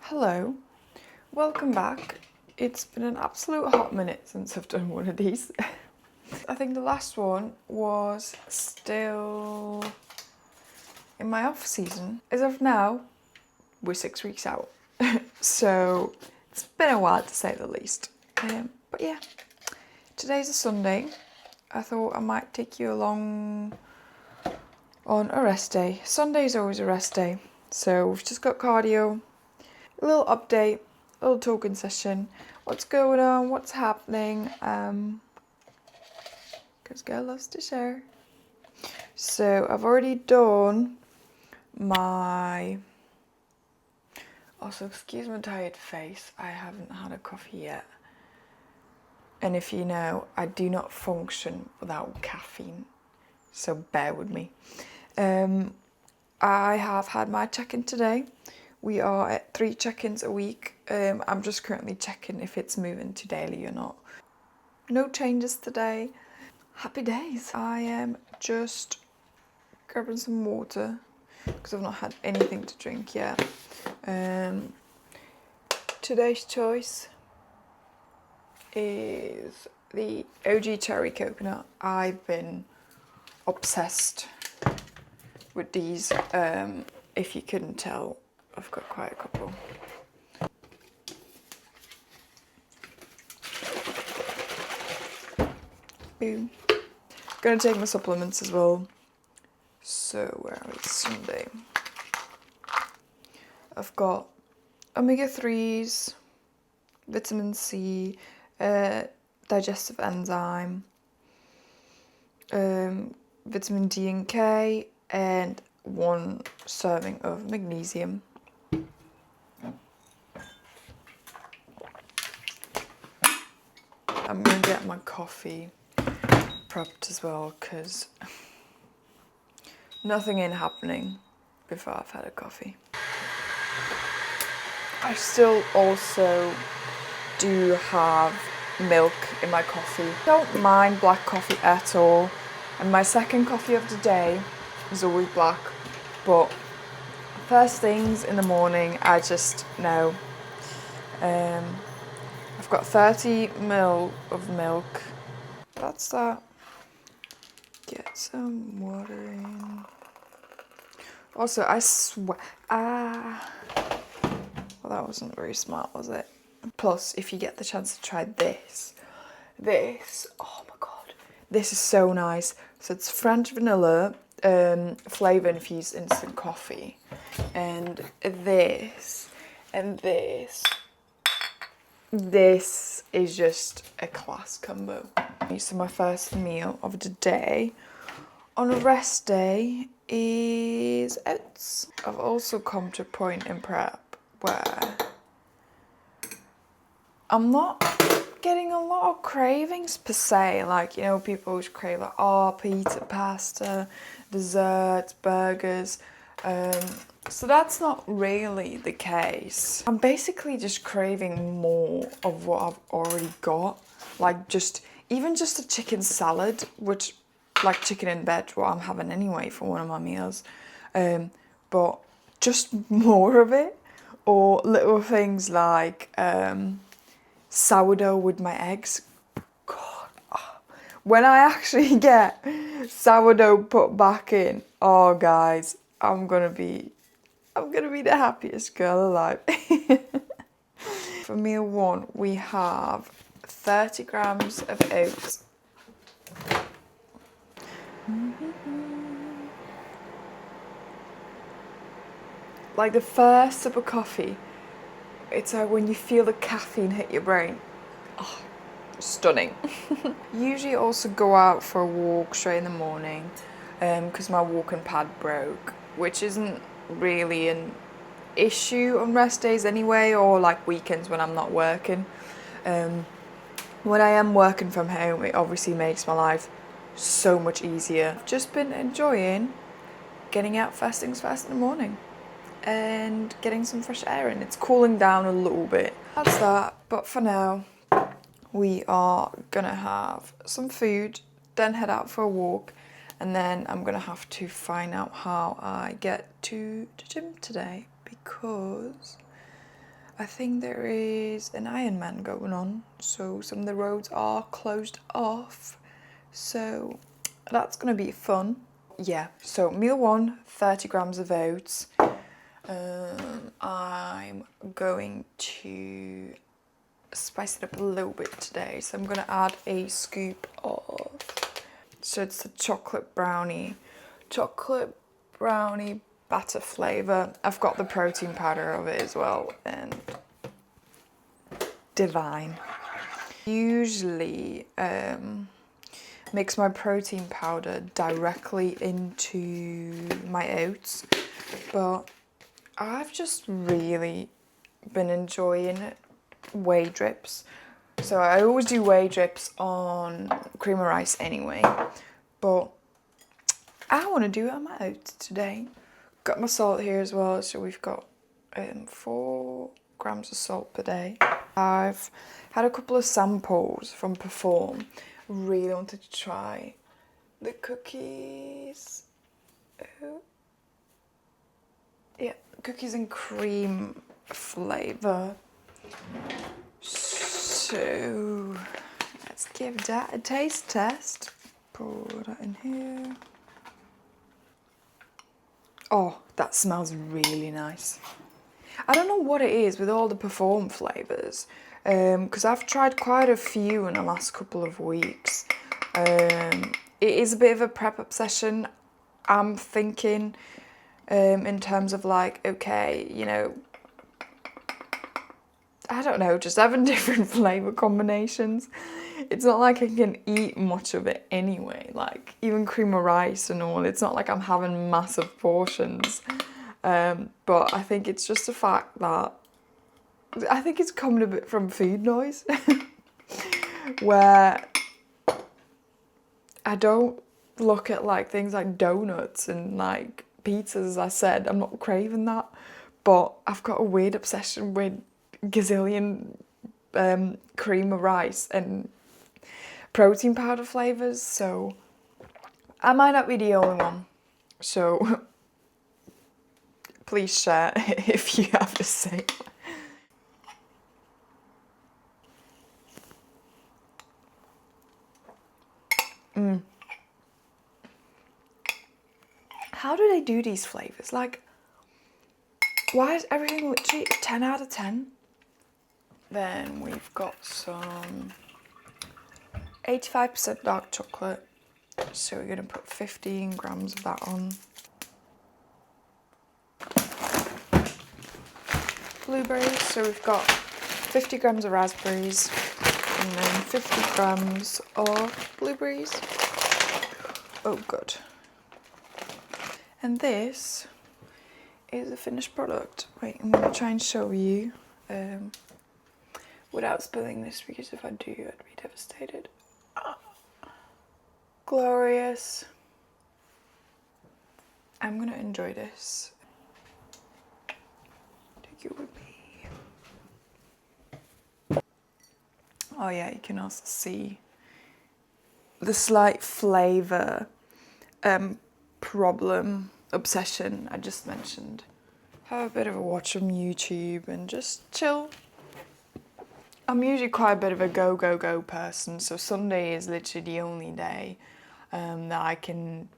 Hello, welcome back. It's been an absolute hot minute since I've done one of these. I think the last one was still in my off season. As of now, we're 6 weeks out. So it's been a while to say the least. But yeah, today's a Sunday. I thought I might take you along on a rest day. Sunday's always a rest day. So we've just got cardio, a little update, a little talking session. What's going on? What's happening? Because girl loves to share. So I've already done my... Also, excuse my tired face. I haven't had a coffee yet. And if you know, I do not function without caffeine. So bear with me. I have had my check-in today. We are at 3 check-ins a week. I'm just currently checking if it's moving to daily or not. No changes today. Happy days. I am just grabbing some water because I've not had anything to drink yet. Today's choice is the OG cherry coconut. I've been obsessed with these. If you couldn't tell, I've got quite a couple. Boom. Gonna take my supplements as well. So where are we? Sunday. I've got omega-3s, vitamin C, digestive enzyme, vitamin D and K, and 1 serving of magnesium. I'm gonna get my coffee prepped as well because nothing ain't happening before I've had a coffee. I still also do have milk in my coffee. Don't mind black coffee at all. And my second coffee of the day is always black. But first things in the morning, I just know. I've got 30 ml of milk. That's that. Get some water in. Also, I swear. Well, that wasn't very smart, was it? Plus, if you get the chance to try this, oh my god, this is so nice. So it's French vanilla flavour infused instant coffee, and this is just a class combo. So my first meal of the day on a rest day is oats. I've also come to a point in prep where I'm not getting a lot of cravings per se. Like, you know, people always crave like, oh, pizza, pasta, desserts, burgers. So that's not really the case. I'm basically just craving more of what I've already got. Like even just a chicken salad, which like chicken in bed, what I'm having anyway for one of my meals. But just more of it. Or little things like sourdough with my eggs. God, when I actually get sourdough put back in, oh guys, I'm gonna be the happiest girl alive. For meal 1, we have 30 grams of oats. Like the first sip of coffee, it's like when you feel the caffeine hit your brain. Oh, stunning. Usually also go out for a walk straight in the morning because my walking pad broke, which isn't really an issue on rest days anyway, or like weekends when I'm not working. When I am working from home, it obviously makes my life so much easier. I've just been enjoying getting out first things first in the morning and getting some fresh air in. It's cooling down a little bit. That's that. But for now, we are gonna have some food, then head out for a walk, and then I'm gonna have to find out how I get to the gym today because I think there is an Ironman going on, so some of the roads are closed off, so that's gonna be fun. Yeah, so meal one, 30 grams of oats. I'm going to spice it up a little bit today, so I'm gonna add a scoop of, so it's the chocolate brownie batter flavour. I've got the protein powder of it as well, and divine. Usually mix my protein powder directly into my oats, but I've just really been enjoying whey drips. So I always do whey drips on cream of rice anyway, but I want to do it on my oats today. Got my salt here as well, so we've got 4 grams of salt per day. I've had a couple of samples from Perform. Really wanted to try the cookies. Yeah, cookies and cream flavour. So let's give that a taste test. Pour that in here. Oh, that smells really nice. I don't know what it is with all the Perform flavours, because I've tried quite a few in the last couple of weeks. It is a bit of a prep obsession, I'm thinking, in terms of like, okay, you know, I don't know, just having different flavour combinations. It's not like I can eat much of it anyway, like even cream of rice and all, it's not like I'm having massive portions. But I think it's just the fact that, I think it's coming a bit from food noise, where I don't look at like things like donuts and like pizzas, as I said, I'm not craving that, but I've got a weird obsession with gazillion cream of rice and protein powder flavours, so I might not be the only one, so please share if you have the same. How do they do these flavours? Like, why is everything literally 10 out of 10? Then we've got some 85% dark chocolate, so we're going to put 15 grams of that on. Blueberries, so we've got 50 grams of raspberries and then 50 grams of blueberries. Oh, good. And this is the finished product. Wait, I'm going to try and show you without spilling this, because if I do, I'd be devastated. Glorious. I'm going to enjoy this. Take it with me. Oh yeah, you can also see the slight flavour problem, obsession I just mentioned. Have a bit of a watch on YouTube and just chill. I'm usually quite a bit of a go person, so Sunday is literally the only day that I can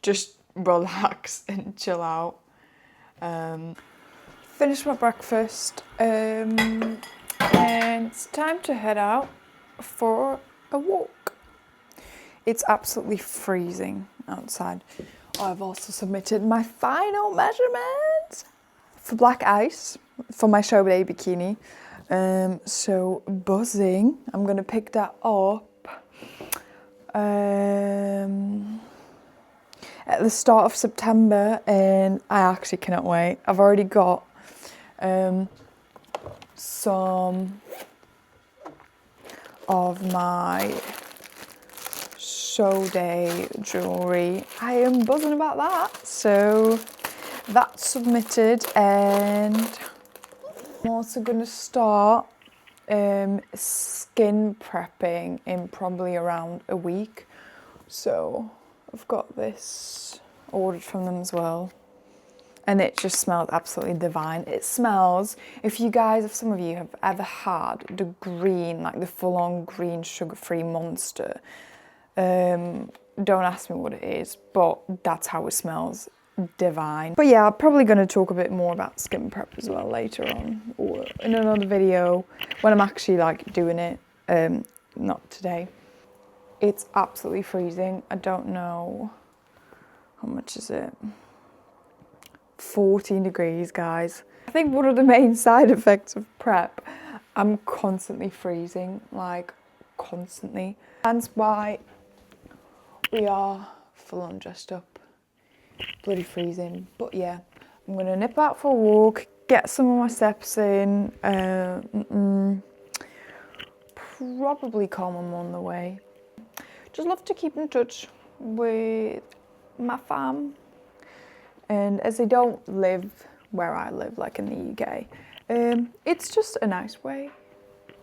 just relax and chill out. Finished my breakfast and it's time to head out for a walk. It's absolutely freezing outside. I've also submitted my final measurements for black ice for my show day bikini. So buzzing. I'm gonna pick that up at the start of September, and I actually cannot wait. I've already got some of my show day jewellery. I am buzzing about that. So that's submitted, and I'm also going to start skin prepping in probably around a week. So I've got this ordered from them as well. and it just smells absolutely divine. It smells, if some of you have ever had the green, like the full-on green sugar-free Monster, don't ask me what it is, but that's how it smells. Divine. But yeah, I'm probably going to talk a bit more about skin prep as well later on, or in another video when I'm actually like doing it. Not today. It's absolutely freezing. I don't know how much is it. 14 degrees, guys. I think one of the main side effects of prep, I'm constantly freezing, like constantly. That's why we are full on dressed up. Bloody freezing. But yeah, I'm gonna nip out for a walk, get some of my steps in, probably call my mum on the way. Just love to keep in touch with my fam, and as they don't live where I live, like in the UK, it's just a nice way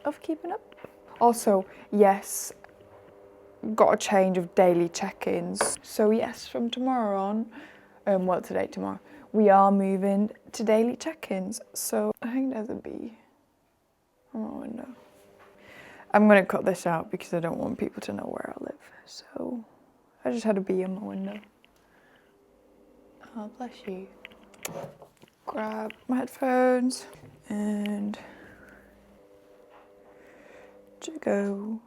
of keeping up. Also, yes, got a change of daily check-ins. So yes, from tomorrow on, well, tomorrow, we are moving to daily check-ins. So I think there's a bee on my window. I'm gonna cut this out because I don't want people to know where I live. So I just had a bee on my window. Oh, bless you. Grab my headphones and to go.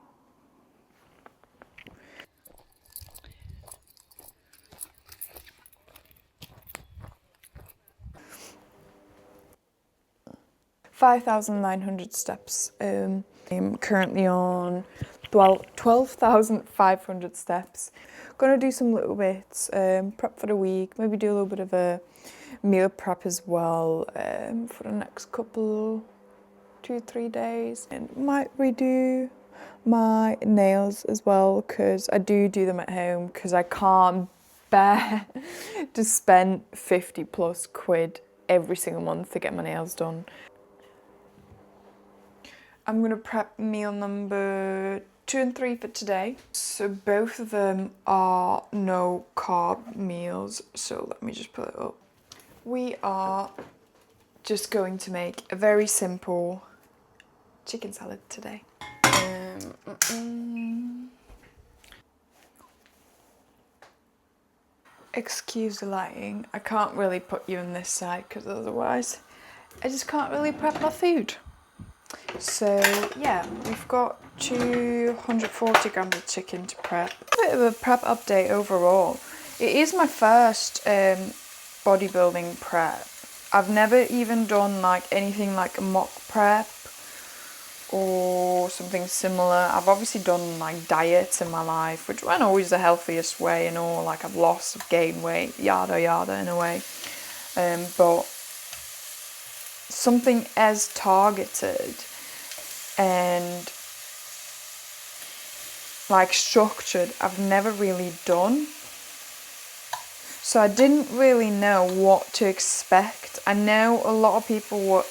$5,900 steps. I'm currently on 12,500 steps. Gonna do some little bits, prep for the week, maybe do a little bit of a meal prep as well for the next couple, 2-3 days. And might redo my nails as well, because I do them at home because I can't bear to spend 50 plus quid every single month to get my nails done. I'm gonna prep meal number 2 and 3 for today. So both of them are no carb meals. So let me just pull it up. We are just going to make a very simple chicken salad today. Excuse the lighting. I can't really put you on this side because otherwise I just can't really prep my food. So yeah, we've got 240 grams of chicken to prep. A bit of a prep update overall. It is my first bodybuilding prep. I've never even done like anything like a mock prep or something similar. I've obviously done like diets in my life, which weren't always the healthiest way and all, like I've lost, I've gained weight, yada yada in a way. But something as targeted and like structured, I've never really done. So I didn't really know what to expect. I know a lot of people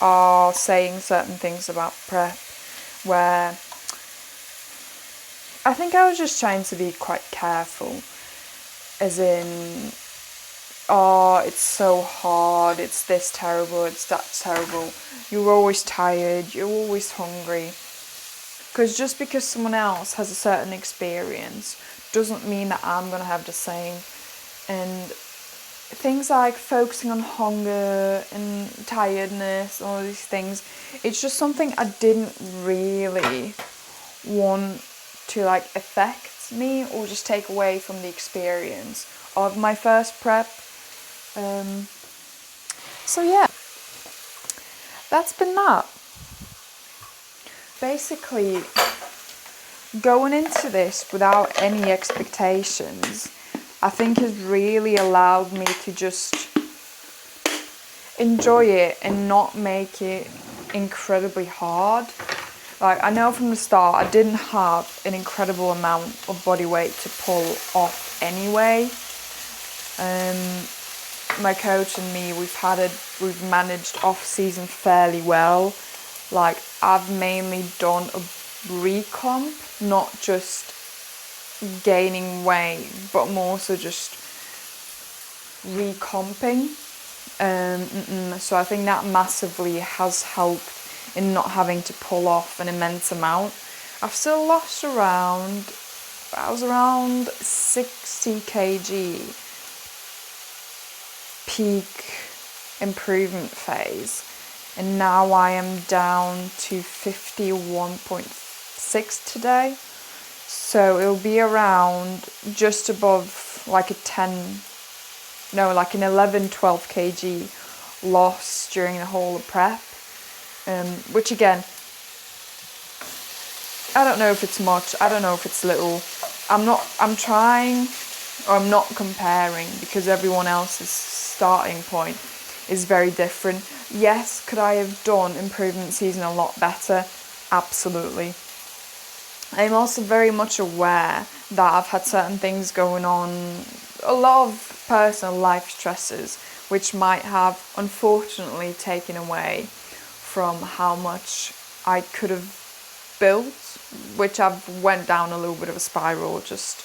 are saying certain things about prep where I think I was just trying to be quite careful, as in, oh, it's so hard, it's this terrible, it's that terrible, you're always tired, you're always hungry. Because just because someone else has a certain experience doesn't mean that I'm going to have the same. And things like focusing on hunger and tiredness and all these things, it's just something I didn't really want to like affect me or just take away from the experience of my first prep. So yeah, that's been that. Basically, going into this without any expectations, I think has really allowed me to just enjoy it and not make it incredibly hard. Like, I know from the start I didn't have an incredible amount of body weight to pull off anyway. My coach and me, we've managed off season fairly well. Like, I've mainly done a recomp, not just gaining weight, but more so just recomping. So I think that massively has helped in not having to pull off an immense amount. I've still lost around, I was around 60 kg peak improvement phase, and now I am down to 51.6 today. So it'll be around just above like an 11, 12 kg loss during the whole of prep. Which again, I don't know if it's much, I don't know if it's little. I'm not comparing, because everyone else's starting point is very different. Yes, could I have done improvement season a lot better? Absolutely. I'm also very much aware that I've had certain things going on, a lot of personal life stresses, which might have unfortunately taken away from how much I could have built, which I've went down a little bit of a spiral, just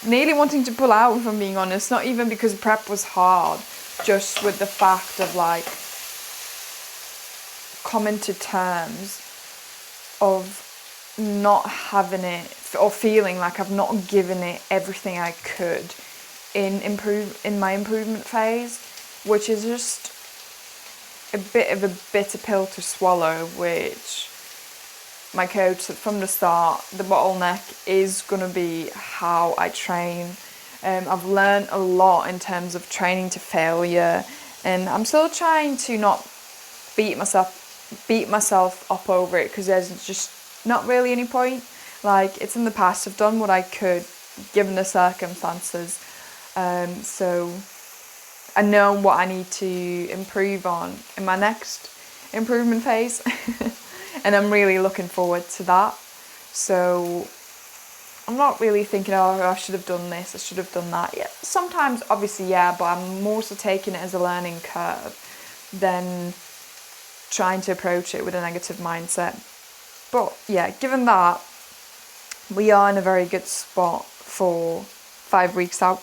nearly wanting to pull out, if I'm being honest. Not even because prep was hard, just with the fact of like coming to terms of not having it, or feeling like I've not given it everything I could in my improvement phase, which is just a bit of a bitter pill to swallow, which my coach said from the start, the bottleneck is going to be how I train. I've learned a lot in terms of training to failure, and I'm still trying to not beat myself up over it, because there's just not really any point. Like, it's in the past, I've done what I could given the circumstances, so I know what I need to improve on in my next improvement phase. And I'm really looking forward to that. So I'm not really thinking, oh, I should have done this, I should have done that. Yeah, sometimes, obviously, yeah, but I'm more so taking it as a learning curve than trying to approach it with a negative mindset. But yeah, given that, we are in a very good spot for 5 weeks out.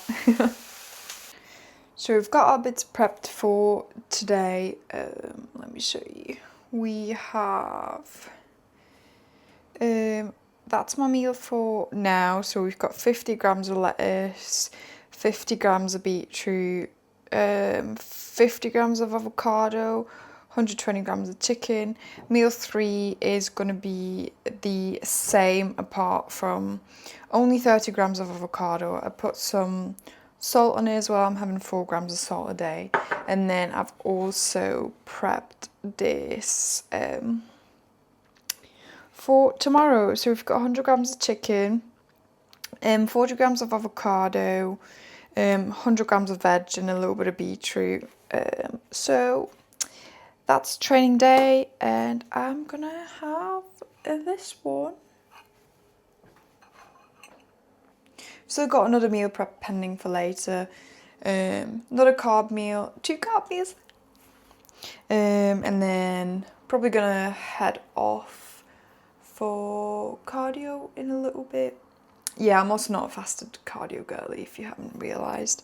So we've got our bits prepped for today. Let me show you. We have, that's my meal for now. So we've got 50 grams of lettuce, 50 grams of beetroot, 50 grams of avocado, 120 grams of chicken. Meal 3 is going to be the same, apart from only 30 grams of avocado. I put some salt on it as well. I'm having 4 grams of salt a day. And then I've also prepped this for tomorrow. So we've got 100 grams of chicken, 40 grams of avocado, 100 grams of veg, and a little bit of beetroot. So that's training day, and I'm gonna have this one. Still got another meal prep pending for later. Another carb meal, 2 carb meals. And then probably gonna head off for cardio in a little bit. Yeah, I'm also not a fasted cardio girly, if you haven't realised.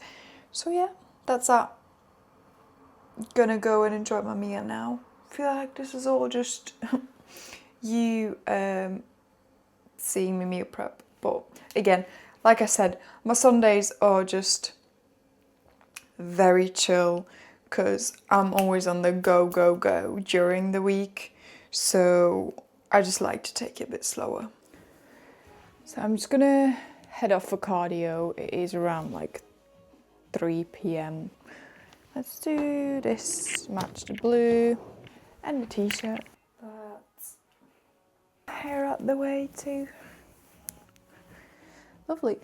So yeah, that's that. Gonna go and enjoy my meal now. Feel like this is all just you seeing me meal prep. But again, like I said, my Sundays are just very chill, because I'm always on the go during the week. So I just like to take it a bit slower. So I'm just gonna head off for cardio. It is around like 3 p.m. Let's do this, match the blue and the t-shirt. That's hair out the way too. Lovely.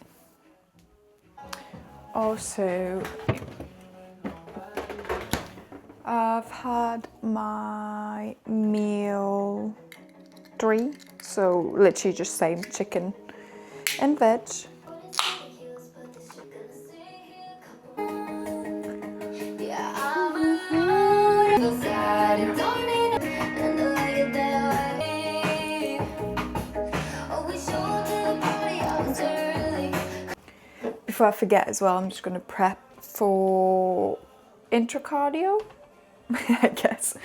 Also, I've had my meal 3, so literally just same chicken and veg. Before I forget as well, I'm just going to prep for intracardio, I guess.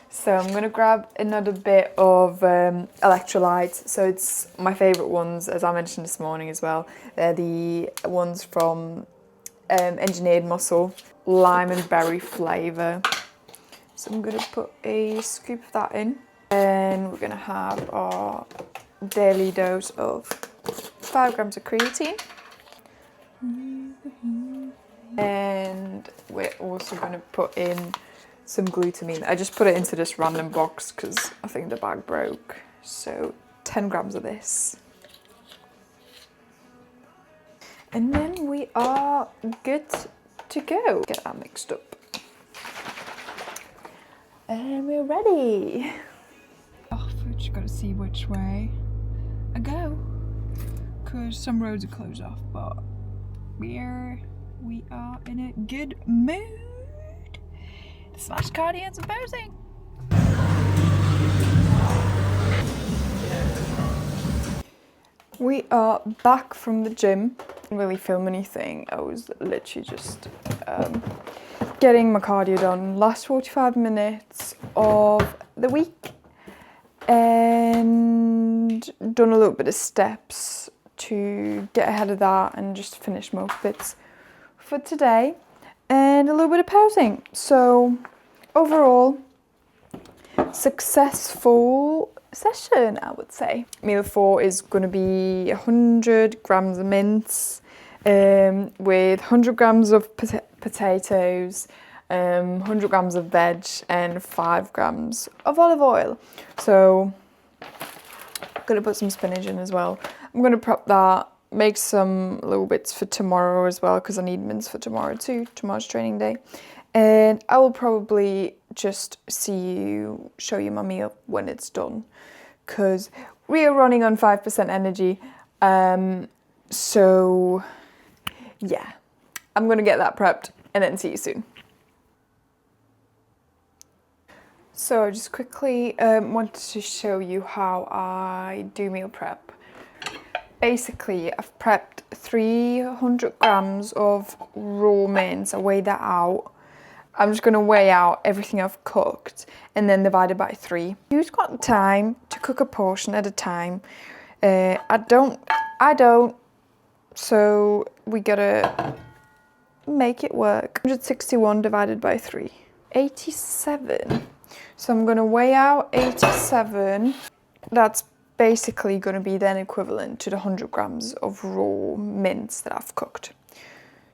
So I'm gonna grab another bit of electrolytes. So it's my favourite ones, as I mentioned this morning as well. They're the ones from Engineered Muscle, lime and berry flavour. So I'm gonna put a scoop of that in. And we're gonna have our daily dose of 5 grams of creatine. And we're also gonna put in some glutamine. I just put it into this random box because I think the bag broke. So 10 grams of this. And then we are good to go. Get that mixed up. And we're ready. Oh, I just gotta see which way I go. Because some roads are closed off, but we are in a good mood. Smash cardio and some posing. We are back from the gym. Didn't really film anything. I was literally just getting my cardio done. Last 45 minutes of the week. And done a little bit of steps to get ahead of that and just finish most bits for today. And a little bit of posing. So overall, successful session, I would say. Meal 4 is going to be 100 grams of mince with 100 grams of potatoes, 100 grams of veg and 5 grams of olive oil. So I'm going to put some spinach in as well. I'm going to prep that, make some little bits for tomorrow as well because I need mince for tomorrow too. Tomorrow's training day. And I will probably just show you my meal when it's done because we are running on 5% energy. So yeah, I'm going to get that prepped and then see you soon. So I just quickly wanted to show you how I do meal prep. Basically, I've prepped 300 grams of raw mince. I weighed that out. I'm just going to weigh out everything I've cooked and then divide it by 3. Who's got time to cook a portion at a time? I don't. So we gotta make it work. 161 divided by 3. 87. So I'm going to weigh out 87. That's basically going to be then equivalent to the 100 grams of raw mince that I've cooked.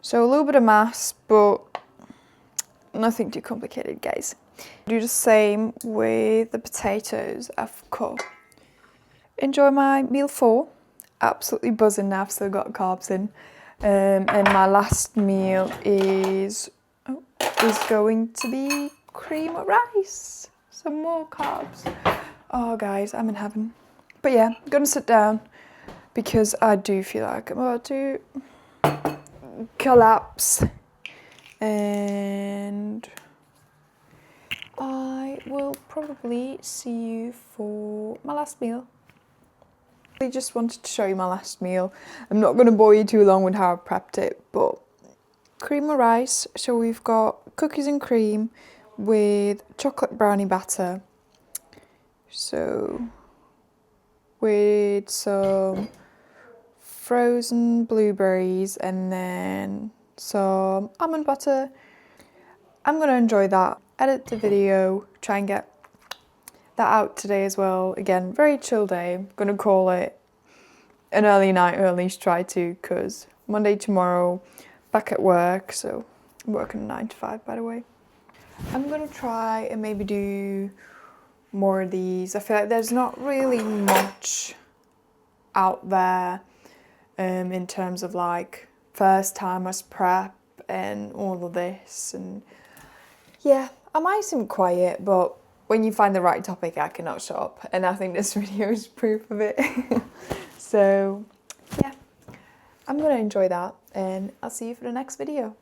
So a little bit of mass, but nothing too complicated, guys. Do the same with the potatoes I've cooked. Enjoy my meal 4. Absolutely buzzing now, I've still got carbs in. And my last meal is going to be cream of rice. Some more carbs. Oh guys, I'm in heaven. But yeah, I'm gonna sit down because I do feel like I'm about to collapse. And I will probably see you for my last meal. I just wanted to show you my last meal. I'm not going to bore you too long with how I prepped it, but cream of rice. So we've got cookies and cream with chocolate brownie batter. So with some frozen blueberries and then some almond butter. I'm going to enjoy that, edit the video, try and get that out today as well. Again, very chill day. I'm going to call it an early night, or at least try to, because Monday tomorrow, back at work. So I'm working 9 to 5, by the way. I'm going to try and maybe do more of these. I feel like there's not really much out there in terms of like first timers prep and all of this. And yeah, I might seem quiet, but when you find the right topic, I cannot shut up. And I think this video is proof of it. So yeah, I'm going to enjoy that and I'll see you for the next video.